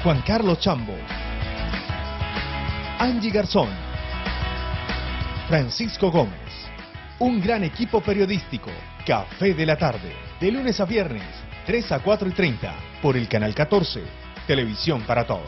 Juan Carlos Chambo, Angie Garzón, Francisco Gómez. Un gran equipo periodístico. Café de la tarde. De lunes a viernes, 3 a 4:30. Por el Canal 14. Televisión para Todos.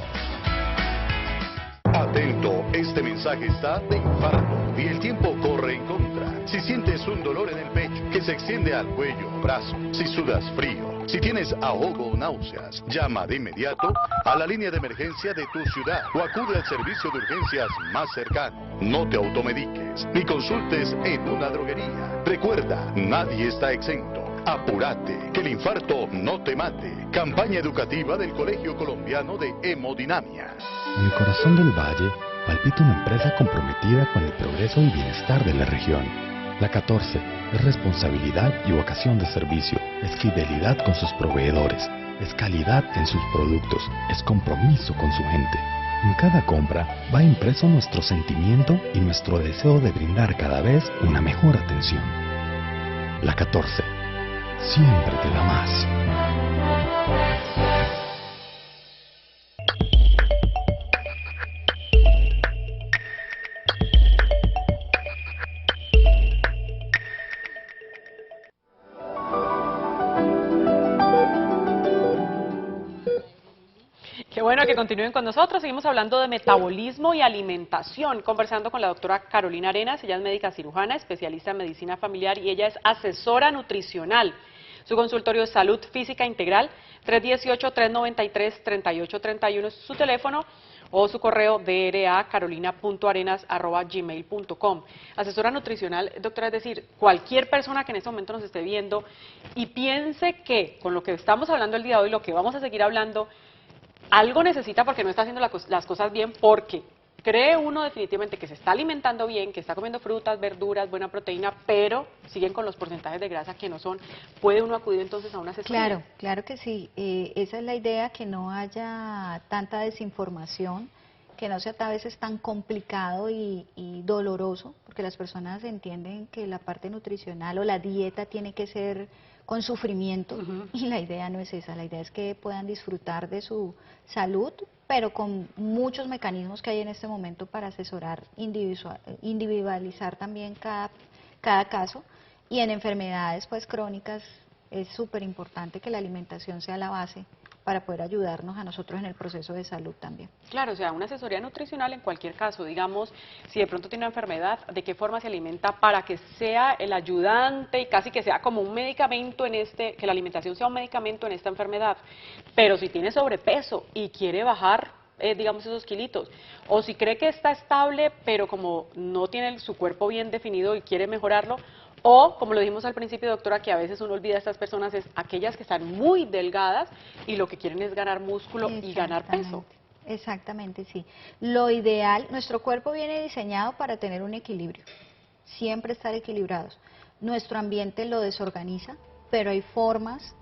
Atento, este mensaje está de infarto y el tiempo corre en contra. Si sientes un dolor en el pecho que se extiende al cuello o brazo, si sudas frío, si tienes ahogo o náuseas, llama de inmediato a la línea de emergencia de tu ciudad o acude al servicio de urgencias más cercano. No te automediques ni consultes en una droguería. Recuerda, nadie está exento. Apúrate, que el infarto no te mate. Campaña educativa del Colegio Colombiano de Hemodinamia. En el corazón del valle palpita una empresa comprometida con el progreso y bienestar de la región. La 14 es responsabilidad y vocación de servicio, es fidelidad con sus proveedores, es calidad en sus productos, es compromiso con su gente. En cada compra va impreso nuestro sentimiento y nuestro deseo de brindar cada vez una mejor atención. La 14 siempre te da más. Qué bueno que continúen con nosotros. Seguimos hablando de metabolismo y alimentación, conversando con la doctora Carolina Arenas. Ella es médica cirujana, especialista en medicina familiar y ella es asesora nutricional. Su consultorio es Salud Física Integral, 318-393-3831 es su teléfono, o su correo dracarolina.arenas@gmail.com. Asesora nutricional, doctora, es decir, cualquier persona que en este momento nos esté viendo y piense que con lo que estamos hablando el día de hoy, lo que vamos a seguir hablando, algo necesita porque no está haciendo las cosas bien, porque cree uno definitivamente que se está alimentando bien, que está comiendo frutas, verduras, buena proteína, pero siguen con los porcentajes de grasa que no son. ¿Puede uno acudir entonces a una asesoría? Claro, claro que sí. Esa es la idea, que no haya tanta desinformación, que no sea a veces tan complicado y doloroso, porque las personas entienden que la parte nutricional o la dieta tiene que ser con sufrimiento, y la idea no es esa. La idea es que puedan disfrutar de su salud, pero con muchos mecanismos que hay en este momento para asesorar, individualizar también cada caso. Y en enfermedades pues crónicas es súper importante que la alimentación sea la base para poder ayudarnos a nosotros en el proceso de salud también. Claro, o sea, una asesoría nutricional en cualquier caso, digamos, si de pronto tiene una enfermedad, de qué forma se alimenta para que sea el ayudante y casi que sea como un medicamento que la alimentación sea un medicamento en esta enfermedad. Pero si tiene sobrepeso y quiere bajar, digamos, esos kilitos, o si cree que está estable, pero como no tiene su cuerpo bien definido y quiere mejorarlo, o, como lo dijimos al principio, doctora, que a veces uno olvida a estas personas, es aquellas que están muy delgadas y lo que quieren es ganar músculo y ganar peso. Exactamente, sí. Lo ideal, nuestro cuerpo viene diseñado para tener un equilibrio, siempre estar equilibrados. Nuestro ambiente lo desorganiza, pero hay formas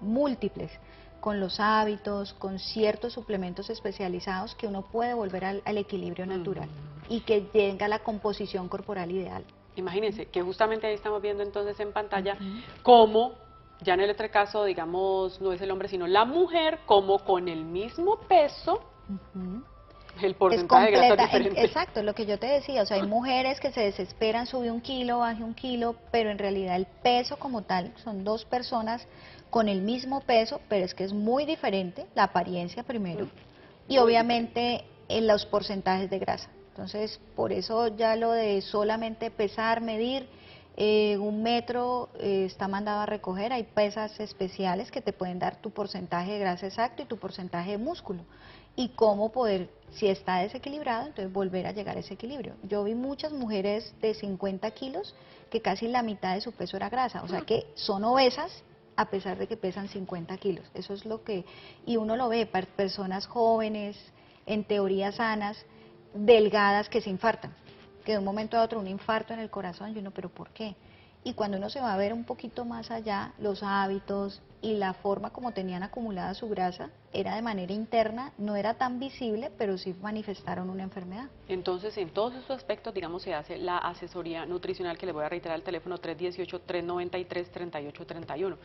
múltiples, con los hábitos, con ciertos suplementos especializados, que uno puede volver al equilibrio natural y que tenga la composición corporal ideal. Imagínense que justamente ahí estamos viendo entonces en pantalla cómo, ya en el otro caso, digamos, no es el hombre sino la mujer, como con el mismo peso, el porcentaje de grasa es diferente. Exacto, lo que yo te decía, o sea, hay mujeres que se desesperan, sube 1 kilo, baje 1 kilo, pero en realidad el peso como tal, son dos personas con el mismo peso, pero es que es muy diferente, la apariencia primero, y obviamente en los porcentajes de grasa. Entonces, por eso ya lo de solamente pesar, medir, 1 metro está mandado a recoger. Hay pesas especiales que te pueden dar tu porcentaje de grasa exacto y tu porcentaje de músculo. Y cómo poder, si está desequilibrado, entonces volver a llegar a ese equilibrio. Yo vi muchas mujeres de 50 kilos que casi la mitad de su peso era grasa, o sea que son obesas a pesar de que pesan 50 kilos. Eso es lo que, y uno lo ve, personas jóvenes, en teoría sanas, delgadas, que se infartan, que de un momento a otro un infarto en el corazón, y uno, ¿pero por qué? Y cuando uno se va a ver un poquito más allá, los hábitos y la forma como tenían acumulada su grasa era de manera interna, no era tan visible, pero sí manifestaron una enfermedad. Entonces, en todos esos aspectos, digamos, se hace la asesoría nutricional, que le voy a reiterar el teléfono 318-393-3831.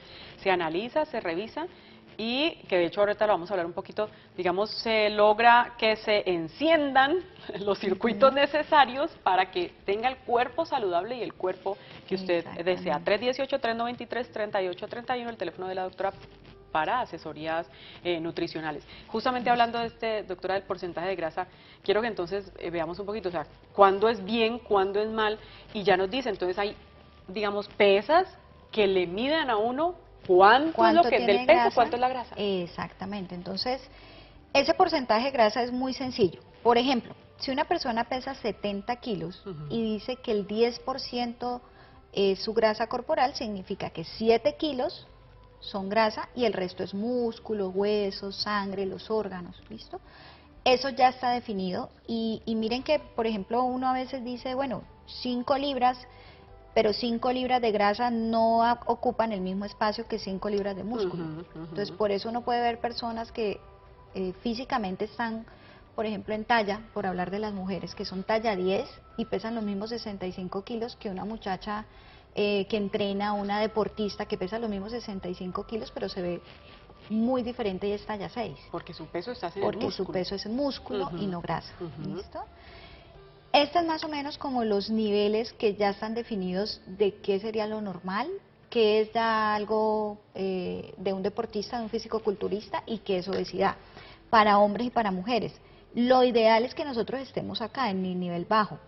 Se analiza, se revisa, y que de hecho ahorita lo vamos a hablar un poquito, digamos, se logra que se enciendan los circuitos necesarios para que tenga el cuerpo saludable y el cuerpo que usted desea. 318-393-3831, el teléfono de la doctora para asesorías nutricionales. Justamente hablando de doctora, del porcentaje de grasa, quiero que entonces veamos un poquito, o sea, cuándo es bien, cuándo es mal, y ya nos dice, entonces hay, digamos, pesas que le miden a uno ¿cuánto es lo que del peso, cuánto es la grasa? Exactamente, entonces ese porcentaje de grasa es muy sencillo. Por ejemplo, si una persona pesa 70 kilos y dice que el 10% es su grasa corporal, significa que 7 kilos son grasa y el resto es músculo, huesos, sangre, los órganos, ¿listo? Eso ya está definido y miren que, por ejemplo, uno a veces dice, bueno, 5 libras, pero 5 libras de grasa no ocupan el mismo espacio que 5 libras de músculo. Entonces, por eso uno puede ver personas que físicamente están, por ejemplo, en talla, por hablar de las mujeres, que son talla 10 y pesan los mismos 65 kilos que una muchacha que entrena, una deportista que pesa los mismos 65 kilos, pero se ve muy diferente y es talla 6. Porque su peso está en el Porque músculo. su peso es músculo y no grasa. ¿Listo? Este es más o menos como los niveles que ya están definidos de qué sería lo normal, qué es ya algo de un deportista, de un fisicoculturista y qué es obesidad, para hombres y para mujeres. Lo ideal es que nosotros estemos acá en el nivel bajo.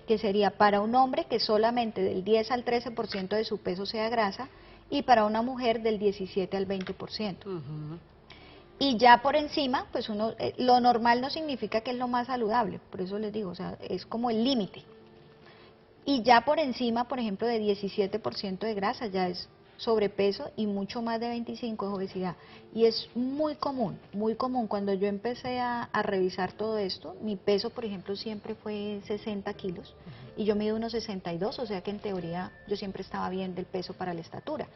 que sería para un hombre que solamente del 10 al 13% de su peso sea grasa, y para una mujer del 17 al 20%. Y ya por encima, pues lo normal no significa que es lo más saludable, por eso les digo, o sea, es como el límite. Y ya por encima, por ejemplo, de 17% de grasa ya es sobrepeso, y mucho más de 25 es obesidad. Y es muy común, muy común. Cuando yo empecé a revisar todo esto, mi peso, por ejemplo, siempre fue 60 kilos, y yo mido unos 62, o sea que en teoría yo siempre estaba bien del peso para la estatura.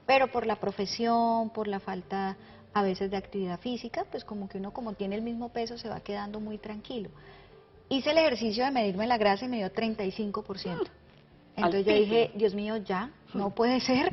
Pero por la profesión, por la falta a veces de actividad física, pues como que uno, como tiene el mismo peso, se va quedando muy tranquilo. Hice el ejercicio de medirme la grasa y me dio 35%. Entonces yo dije, Dios mío, ya, no puede ser.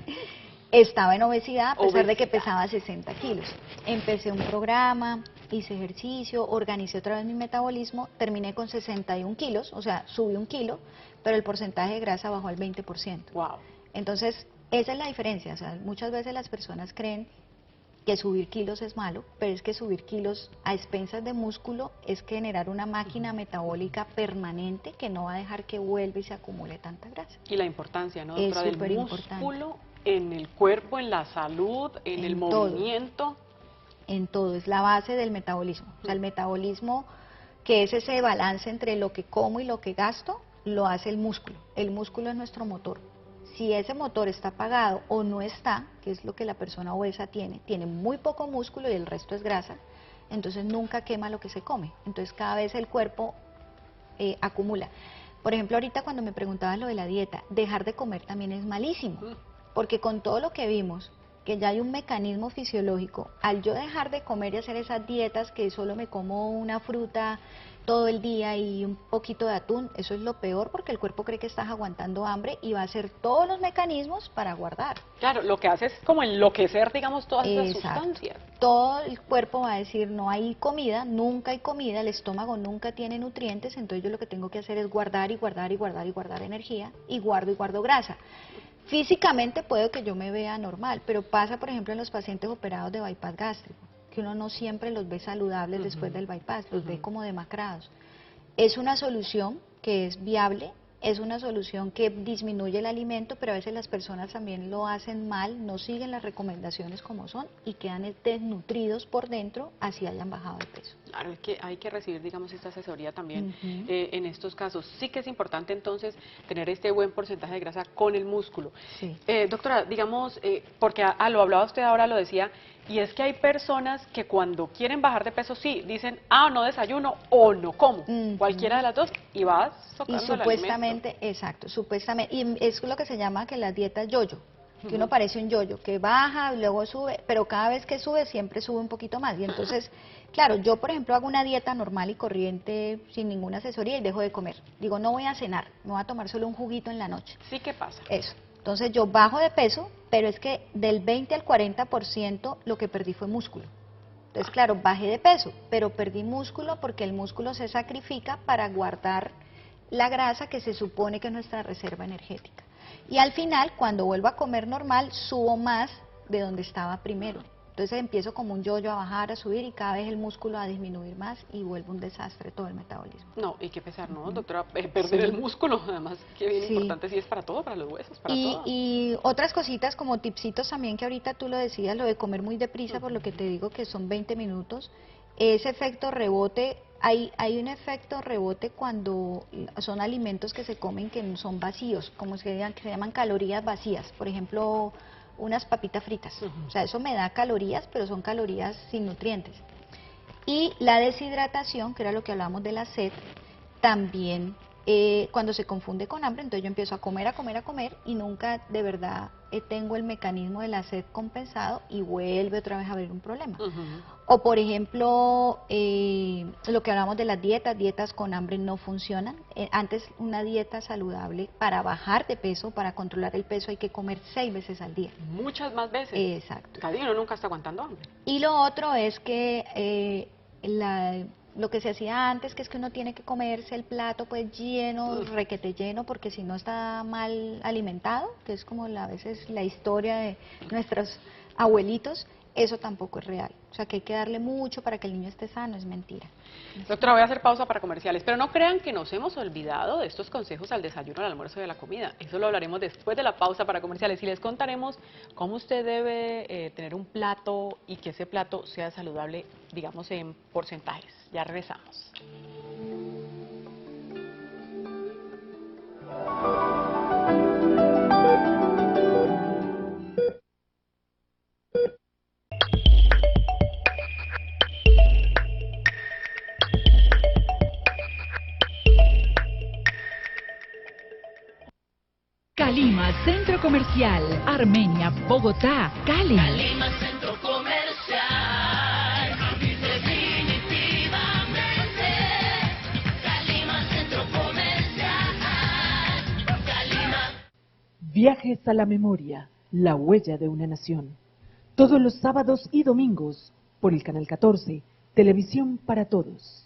Estaba en obesidad a pesar de que pesaba 60 kilos. Empecé un programa, hice ejercicio, organicé otra vez mi metabolismo, terminé con 61 kilos, o sea, subí 1 kilo, pero el porcentaje de grasa bajó al 20%. Wow. Entonces, esa es la diferencia. O sea, muchas veces las personas creen que subir kilos es malo, pero es que subir kilos a expensas de músculo es generar una máquina metabólica permanente que no va a dejar que vuelva y se acumule tanta grasa. Y la importancia, ¿no, Es doctora, del superimportante. músculo en el cuerpo, en la salud, en el movimiento. En todo, es la base del metabolismo. O sea, el metabolismo, que es ese balance entre lo que como y lo que gasto, lo hace el músculo. El músculo es nuestro motor. Si ese motor está apagado o no está, que es lo que la persona obesa tiene muy poco músculo y el resto es grasa, entonces nunca quema lo que se come. Entonces cada vez el cuerpo acumula. Por ejemplo, ahorita cuando me preguntabas lo de la dieta, dejar de comer también es malísimo, porque con todo lo que vimos, que ya hay un mecanismo fisiológico, al yo dejar de comer y hacer esas dietas que solo me como una fruta todo el día y un poquito de atún, eso es lo peor, porque el cuerpo cree que estás aguantando hambre y va a hacer todos los mecanismos para guardar. Claro, lo que hace es como enloquecer, digamos, todas esas Exacto. sustancias. Todo el cuerpo va a decir, no hay comida, nunca hay comida, el estómago nunca tiene nutrientes, entonces yo lo que tengo que hacer es guardar y guardar y guardar y guardar energía, y guardo grasa. Físicamente puedo que yo me vea normal, pero pasa, por ejemplo, en los pacientes operados de bypass gástrico, que uno no siempre los ve saludables después del bypass, los ve como demacrados. Es una solución que es viable, es una solución que disminuye el alimento, pero a veces las personas también lo hacen mal, no siguen las recomendaciones como son y quedan desnutridos por dentro, así hayan bajado de peso. Claro, es que hay que recibir, digamos, esta asesoría también en estos casos. Sí que es importante entonces tener este buen porcentaje de grasa con el músculo. Sí. Doctora, digamos, porque lo hablaba usted ahora, lo decía, y es que hay personas que cuando quieren bajar de peso, sí, dicen, no desayuno o no como, cualquiera de las dos, y vas socando y el supuestamente, alimento. exacto, supuestamente, y es lo que se llama que las dietas yo-yo, que uno parece un yo-yo, que baja, luego sube, pero cada vez que sube, siempre sube un poquito más, y entonces, claro, yo por ejemplo hago una dieta normal y corriente, sin ninguna asesoría, y dejo de comer. Digo, no voy a cenar, me voy a tomar solo un juguito en la noche. Sí, ¿qué pasa? Eso. Entonces yo bajo de peso, pero es que del 20 al 40% lo que perdí fue músculo. Entonces, claro, bajé de peso, pero perdí músculo porque el músculo se sacrifica para guardar la grasa que se supone que es nuestra reserva energética. Y al final, cuando vuelvo a comer normal, subo más de donde estaba primero. Entonces empiezo como un yo-yo a bajar, a subir, y cada vez el músculo a disminuir más y vuelve un desastre todo el metabolismo. No, y qué pesar, ¿no, doctora? Perder el músculo, además, que bien importante, sí es para todo, para los huesos, para todo. Y otras cositas como tipsitos también, que ahorita tú lo decías, lo de comer muy deprisa, por lo que te digo que son 20 minutos. Ese efecto rebote, hay un efecto rebote cuando son alimentos que se comen que son vacíos, como que se llaman calorías vacías. Por ejemplo, unas papitas fritas. O sea, eso me da calorías, pero son calorías sin nutrientes. Y la deshidratación, que era lo que hablábamos de la sed, también cuando se confunde con hambre, entonces yo empiezo a comer, y nunca de verdad tengo el mecanismo de la sed compensado y vuelve otra vez a haber un problema. O por ejemplo, lo que hablamos de las dietas con hambre no funcionan. Antes, una dieta saludable para bajar de peso, para controlar el peso, hay que comer 6 veces al día. Muchas más veces. Exacto. Cada día uno nunca está aguantando hambre. Y lo otro es que lo que se hacía antes, que es que uno tiene que comerse el plato pues lleno, requete lleno, porque si no está mal alimentado, que es como a veces la historia de nuestros abuelitos. eso tampoco es real. O sea, que hay que darle mucho para que el niño esté sano, es mentira. Doctora, voy a hacer pausa para comerciales, pero no crean que nos hemos olvidado de estos consejos al desayuno, al almuerzo y a la comida. Eso lo hablaremos después de la pausa para comerciales y les contaremos cómo usted debe tener un plato y que ese plato sea saludable, digamos, en porcentajes. Ya regresamos. Calima, Centro Comercial, Armenia, Bogotá, Cali. Calima Centro Comercial, definitivamente. Calima Centro Comercial, Calima. Viajes a la memoria, la huella de una nación. Todos los sábados y domingos por el canal 14, Televisión para Todos.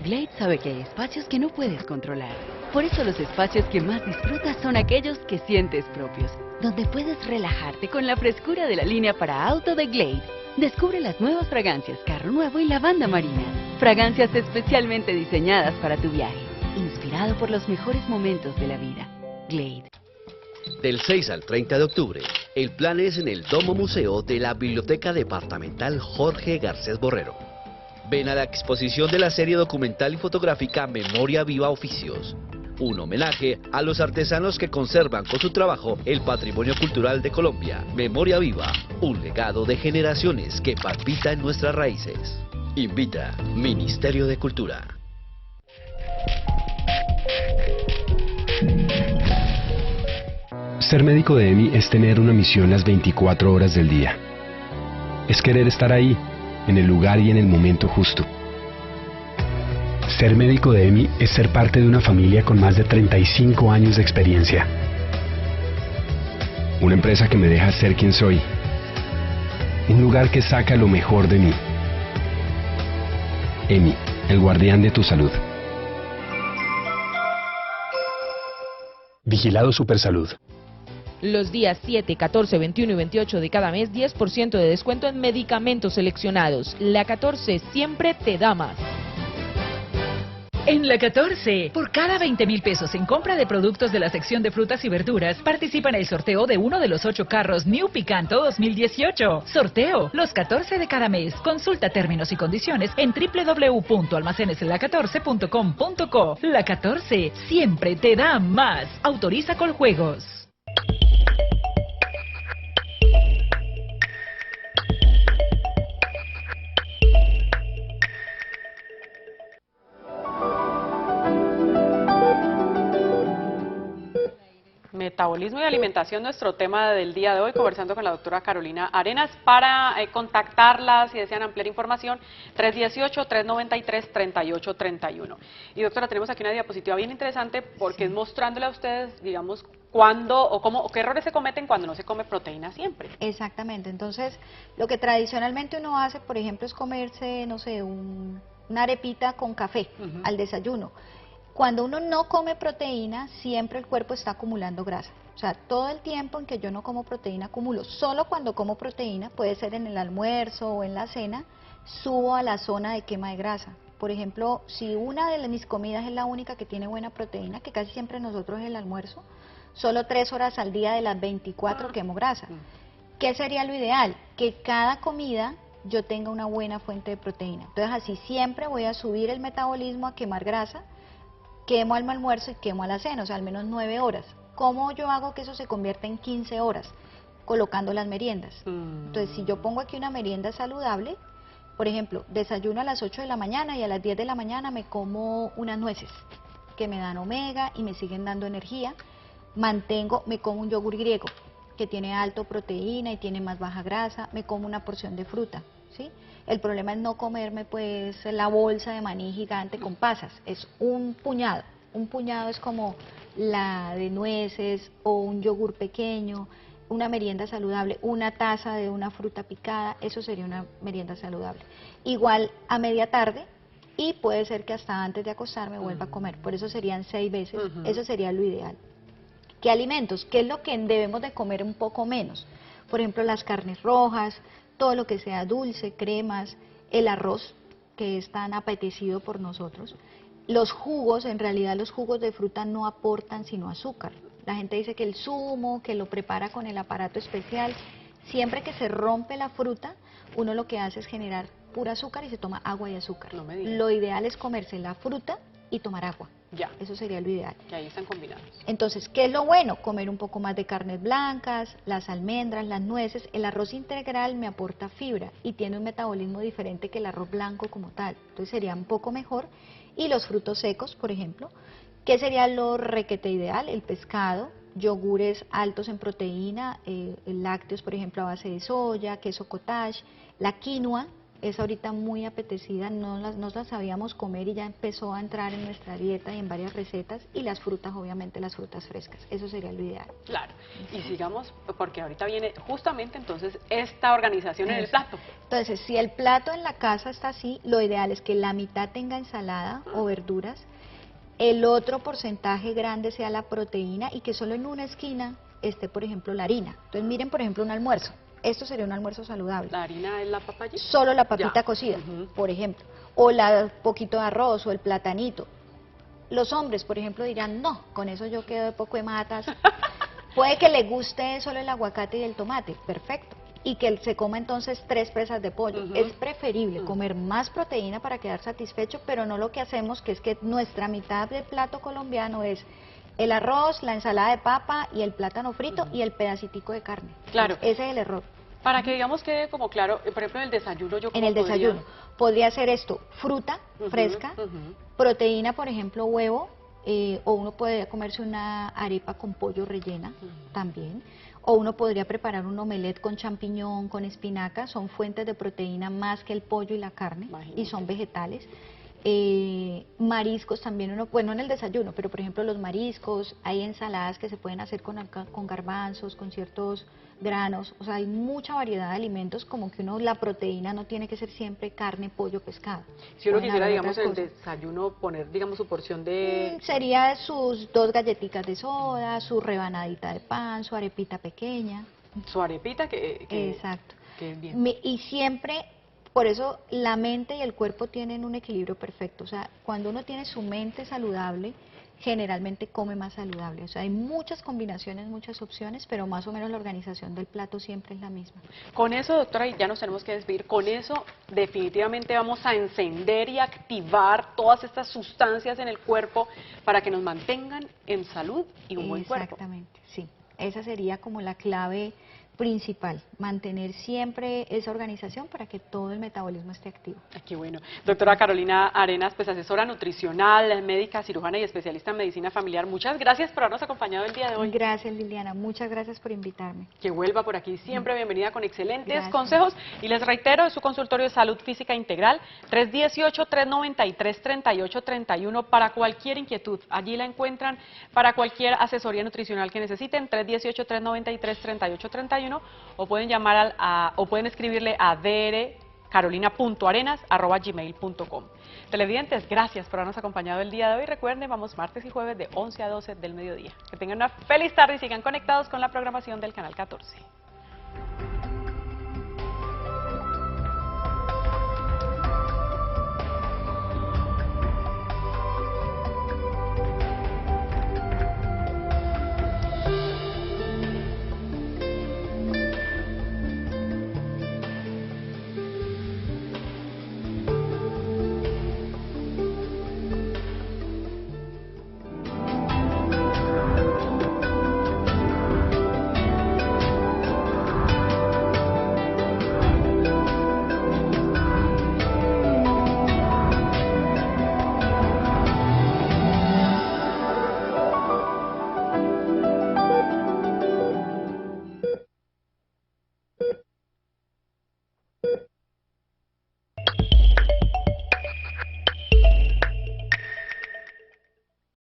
Glade sabe que hay espacios que no puedes controlar. Por eso los espacios que más disfrutas son aquellos que sientes propios, donde puedes relajarte con la frescura de la línea para auto de Glade. Descubre las nuevas fragancias Carro Nuevo y Lavanda Marina. Fragancias especialmente diseñadas para tu viaje, inspirado por los mejores momentos de la vida. Glade. Del 6 al 30 de octubre, el plan es en el Domo Museo de la Biblioteca Departamental Jorge Garcés Borrero. Ven a la exposición de la serie documental y fotográfica Memoria Viva Oficios, un homenaje a los artesanos que conservan con su trabajo el patrimonio cultural de Colombia. Memoria Viva, un legado de generaciones que palpita en nuestras raíces. Invita Ministerio de Cultura. Ser médico de EMI es tener una misión las 24 horas del día. Es querer estar ahí, en el lugar y en el momento justo. Ser médico de EMI es ser parte de una familia con más de 35 años de experiencia. Una empresa que me deja ser quien soy. Un lugar que saca lo mejor de mí. EMI, el guardián de tu salud. Vigilado Supersalud. Los días 7, 14, 21 y 28 de cada mes, 10% de descuento en medicamentos seleccionados. La 14 siempre te da más. En la 14, por cada 20.000 pesos en compra de productos de la sección de frutas y verduras, participa en el sorteo de uno de los 8 carros New Picanto 2018. Sorteo los 14 de cada mes. Consulta términos y condiciones en www.almaceneslala14.com.co. La 14 siempre te da más. Autoriza Coljuegos. Metabolismo y alimentación, nuestro tema del día de hoy, conversando con la doctora Carolina Arenas. Para contactarla, si desean ampliar información, 318-393-3831. Y doctora, tenemos aquí una diapositiva bien interesante porque es mostrándole a ustedes, digamos, cuándo o cómo o qué errores se cometen cuando no se come proteína siempre. Exactamente, entonces lo que tradicionalmente uno hace, por ejemplo, es comerse, no sé, una arepita con café al desayuno. Cuando uno no come proteína, siempre el cuerpo está acumulando grasa. O sea, todo el tiempo en que yo no como proteína, acumulo. Solo cuando como proteína, puede ser en el almuerzo o en la cena, subo a la zona de quema de grasa. Por ejemplo, si una de mis comidas es la única que tiene buena proteína, que casi siempre nosotros es el almuerzo, solo 3 horas al día de las 24 quemo grasa. ¿Qué sería lo ideal? Que cada comida yo tenga una buena fuente de proteína. Entonces así siempre voy a subir el metabolismo a quemar grasa, quemo al almuerzo y quemo a la cena, o sea, al menos 9 horas. ¿Cómo yo hago que eso se convierta en 15 horas? Colocando las meriendas. Entonces, si yo pongo aquí una merienda saludable, por ejemplo, desayuno a las 8 de la mañana y a las 10 de la mañana me como unas nueces, que me dan omega y me siguen dando energía. Me como un yogur griego, que tiene alto proteína y tiene más baja grasa, me como una porción de fruta, ¿sí? El problema es no comerme pues la bolsa de maní gigante con pasas, es un puñado es como la de nueces o un yogur pequeño, una merienda saludable, una taza de una fruta picada, eso sería una merienda saludable. Igual a media tarde y puede ser que hasta antes de acostarme vuelva a comer, por eso serían 6 veces, eso sería lo ideal. ¿Qué alimentos? ¿Qué es lo que debemos de comer un poco menos? Por ejemplo, las carnes rojas, todo lo que sea dulce, cremas, el arroz, que es tan apetecido por nosotros. Los jugos, en realidad los jugos de fruta no aportan sino azúcar. La gente dice que el zumo, que lo prepara con el aparato especial. Siempre que se rompe la fruta, uno lo que hace es generar pura azúcar y se toma agua y azúcar. No me digas. Lo ideal es comerse la fruta y tomar agua. Ya. Eso sería lo ideal. Que ahí están combinados. Entonces, ¿qué es lo bueno? Comer un poco más de carnes blancas, las almendras, las nueces. El arroz integral me aporta fibra y tiene un metabolismo diferente que el arroz blanco como tal. Entonces sería un poco mejor. Y los frutos secos, por ejemplo, ¿qué sería lo requete ideal? El pescado, yogures altos en proteína, lácteos, por ejemplo, a base de soya, queso cottage, la quinoa. Es ahorita muy apetecida, no la sabíamos comer y ya empezó a entrar en nuestra dieta y en varias recetas. Y las frutas, obviamente las frutas frescas, eso sería lo ideal. Claro, y sigamos, porque ahorita viene justamente entonces esta organización en el plato. Entonces, si el plato en la casa está así, lo ideal es que la mitad tenga ensalada o verduras, el otro porcentaje grande sea la proteína y que solo en una esquina esté, por ejemplo, la harina. Entonces, miren, por ejemplo, un almuerzo. Esto sería un almuerzo saludable. ¿La harina es la papaya? Solo la papita cocida, por ejemplo. O el poquito de arroz o el platanito. Los hombres, por ejemplo, dirán, no, con eso yo quedo de poco de matas. Puede que le guste solo el aguacate y el tomate, perfecto. Y que se coma entonces 3 presas de pollo. Es preferible comer más proteína para quedar satisfecho, pero no lo que hacemos, que es que nuestra mitad del plato colombiano es el arroz, la ensalada de papa y el plátano frito y el pedacitico de carne. Claro. Ese es el error. Para que digamos quede como claro, por ejemplo, en el desayuno yo En el desayuno podría ser esto, fruta fresca, proteína, por ejemplo, huevo, o uno podría comerse una arepa con pollo rellena también, o uno podría preparar un omelette con champiñón, con espinaca, son fuentes de proteína más que el pollo y la carne, y son vegetales. Mariscos también uno, bueno, en el desayuno, pero por ejemplo los mariscos, hay ensaladas que se pueden hacer con garbanzos, con ciertos granos, o sea, hay mucha variedad de alimentos, como que uno, la proteína no tiene que ser siempre carne, pollo, pescado. Si uno Pueden quisiera, haber digamos, otras en el cosas. desayuno poner, digamos, su porción de... Sería sus 2 galletitas de soda, su rebanadita de pan, su arepita pequeña. Su arepita que Exacto. Que es bien. Y siempre, por eso la mente y el cuerpo tienen un equilibrio perfecto. O sea, cuando uno tiene su mente saludable, generalmente come más saludable. O sea, hay muchas combinaciones, muchas opciones, pero más o menos la organización del plato siempre es la misma. Con eso, doctora, y ya nos tenemos que despedir, con eso definitivamente vamos a encender y activar todas estas sustancias en el cuerpo para que nos mantengan en salud y un buen cuerpo. Exactamente, sí. Esa sería como la clave principal, mantener siempre esa organización para que todo el metabolismo esté activo. Qué bueno. Doctora Carolina Arenas, pues asesora nutricional, médica, cirujana y especialista en medicina familiar. Muchas gracias por habernos acompañado el día de hoy. Gracias, Liliana. Muchas gracias por invitarme. Que vuelva por aquí siempre, bienvenida con excelentes Gracias. consejos. Y les reitero, es su consultorio de salud física integral, 318-393-3831 para cualquier inquietud. Allí la encuentran para cualquier asesoría nutricional que necesiten, 318-393-3831. O pueden llamar o pueden escribirle a drcarolina.arenas@gmail.com. Televidentes, gracias por habernos acompañado el día de hoy. Recuerden, vamos martes y jueves de 11 a 12 del mediodía. Que tengan una feliz tarde y sigan conectados con la programación del Canal 14.